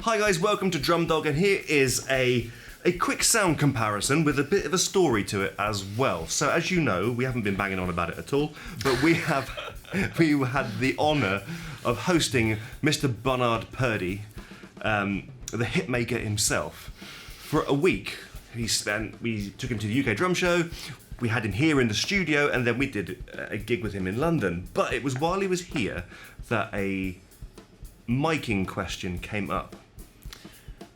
Hi guys, welcome to DRUM.DOG, and here is a quick sound comparison with a bit of a story to it as well. So as you know, we haven't been banging on about it at all, but we had the honour of hosting Mr. Purdie, the hitmaker himself, for a week. We took him to the UK drum show, we had him here in the studio, and then we did a gig with him in London. But it was while he was here that a miking question came up.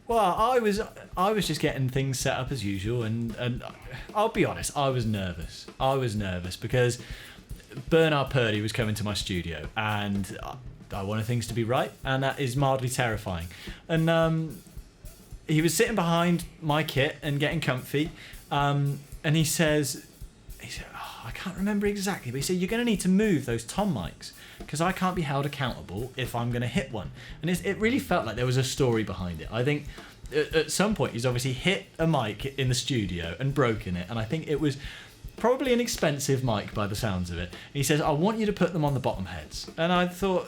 Well, I was just getting things set up as usual, and I'll be honest, I was nervous. I was nervous because Purdie was coming to my studio, and I wanted things to be right, and that is mildly terrifying. And he was sitting behind my kit and getting comfy, and he said, I can't remember exactly, but he said, you're going to need to move those tom mics because I can't be held accountable if I'm going to hit one. And it really felt like there was a story behind it. I think at some point he's obviously hit a mic in the studio and broken it, and I think it was probably an expensive mic by the sounds of it. And he says, I want you to put them on the bottom heads. And I thought,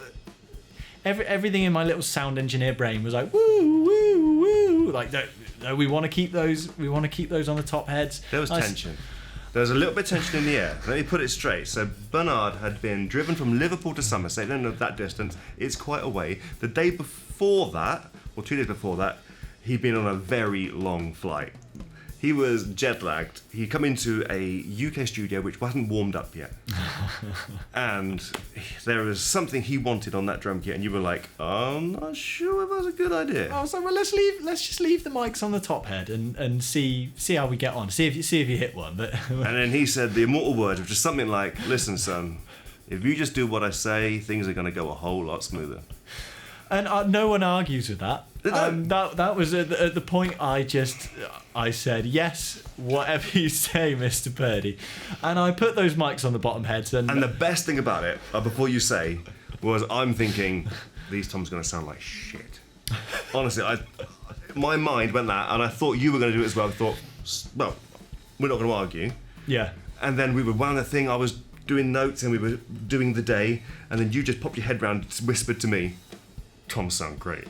everything in my little sound engineer brain was like, woo, woo, woo. Like, no, we want to keep those on the top heads. There was tension. There was a little bit of tension in the air. Let me put it straight. So Bernard had been driven from Liverpool to Somerset. Don't know that distance. It's quite a way. The day before that, or 2 days before that, he'd been on a very long flight. He was jet lagged. He'd come into a UK studio which wasn't warmed up yet. And there was something he wanted on that drum kit, and you were like, I'm not sure if that's a good idea. I was like, well, let's just leave the mics on the top head and see how we get on. See if you hit one. But and then he said the immortal words, which is something like, listen, son, if you just do what I say, things are going to go a whole lot smoother. And no one argues with that. That was at the point I said, yes, whatever you say, Mr. Purdie. And I put those mics on the bottom heads. And the best thing about it, before you say, was I'm thinking, these toms are going to sound like shit. Honestly, my mind went that, and I thought you were going to do it as well. I thought, well, we're not going to argue. Yeah. And then we were one of the thing, I was doing notes and we were doing the day, and then you just popped your head round and whispered to me, toms sound great.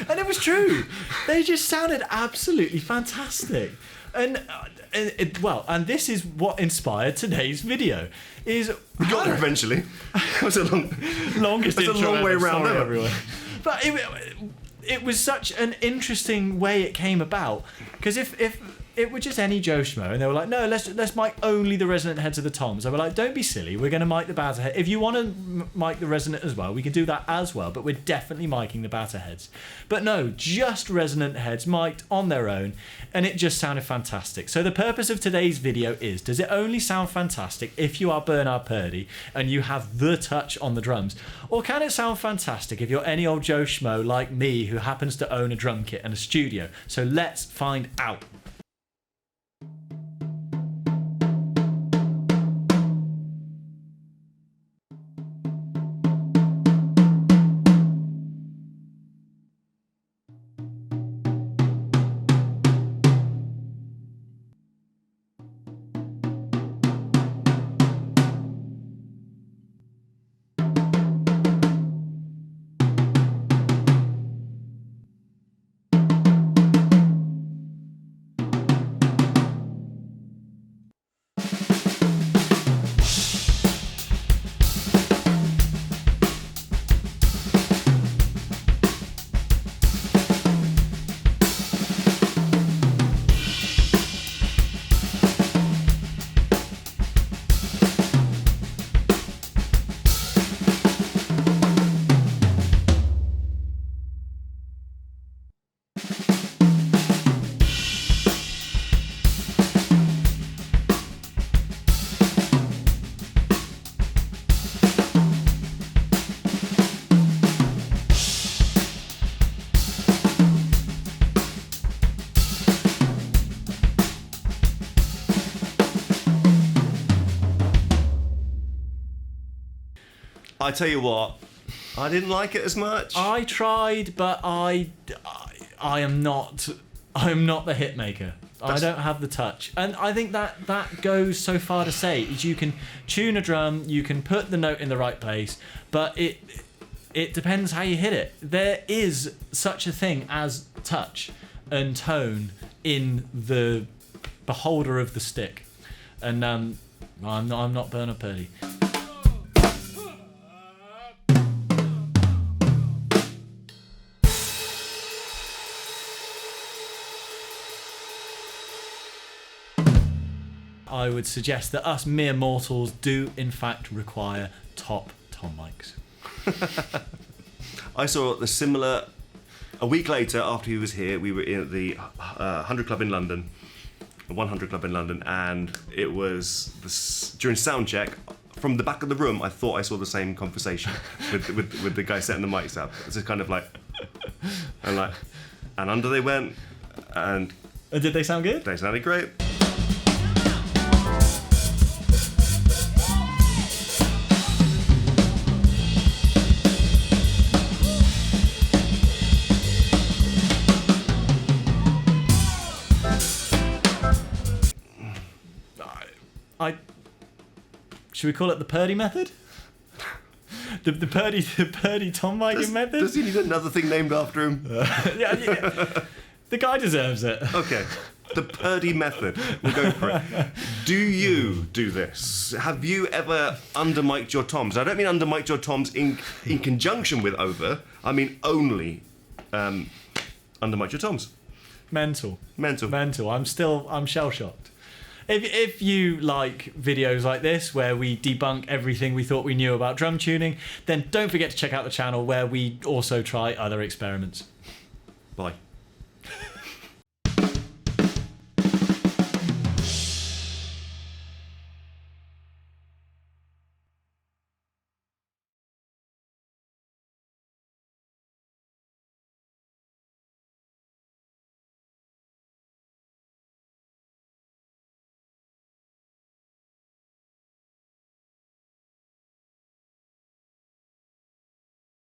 And it was true. They just sounded absolutely fantastic. And this is what inspired today's video. We got there eventually. It was a longest intro. It's a long way round, everyone. But it was such an interesting way it came about, because if it were just any Joe Schmo and they were like, no, let's mic only the resonant heads of the toms, I were like, don't be silly, we're going to mic the batter head. If you want to mic the resonant as well, we can do that as well, but we're definitely miking the batter heads. But no, just resonant heads mic'd on their own, and it just sounded fantastic. So the purpose of today's video is, does it only sound fantastic if you are Bernard Purdie and you have the touch on the drums, or can it sound fantastic if you're any old Joe Schmo like me who happens to own a drum kit and a studio? So let's find out. I tell you what, I didn't like it as much. I tried, but I am not the hitmaker. I don't have the touch. And I think that goes so far to say is you can tune a drum, you can put the note in the right place, but it depends how you hit it. There is such a thing as touch and tone in the beholder of the stick. And I'm not Bernard Purdie. I would suggest that us mere mortals do in fact require top tom mics. I saw the similar a week later after he was here. We were in the 100 Club in London, 100 Club in London, and it was during sound check. From the back of the room, I thought I saw the same conversation with the guy setting the mics up. It's just kind of like, and under they went, and did they sound good? They sounded great. Should we call it the Purdie method? The Purdie tom miking method? Does he need another thing named after him? Yeah. The guy deserves it. Okay. The Purdie method. We'll go for it. Do you do this? Have you ever under-mic'd your toms? I don't mean under-mic'd your toms in conjunction with over. I mean only under-mic'd your toms. Mental. I'm shell-shocked. If you like videos like this where we debunk everything we thought we knew about drum tuning, then don't forget to check out the channel where we also try other experiments. Bye.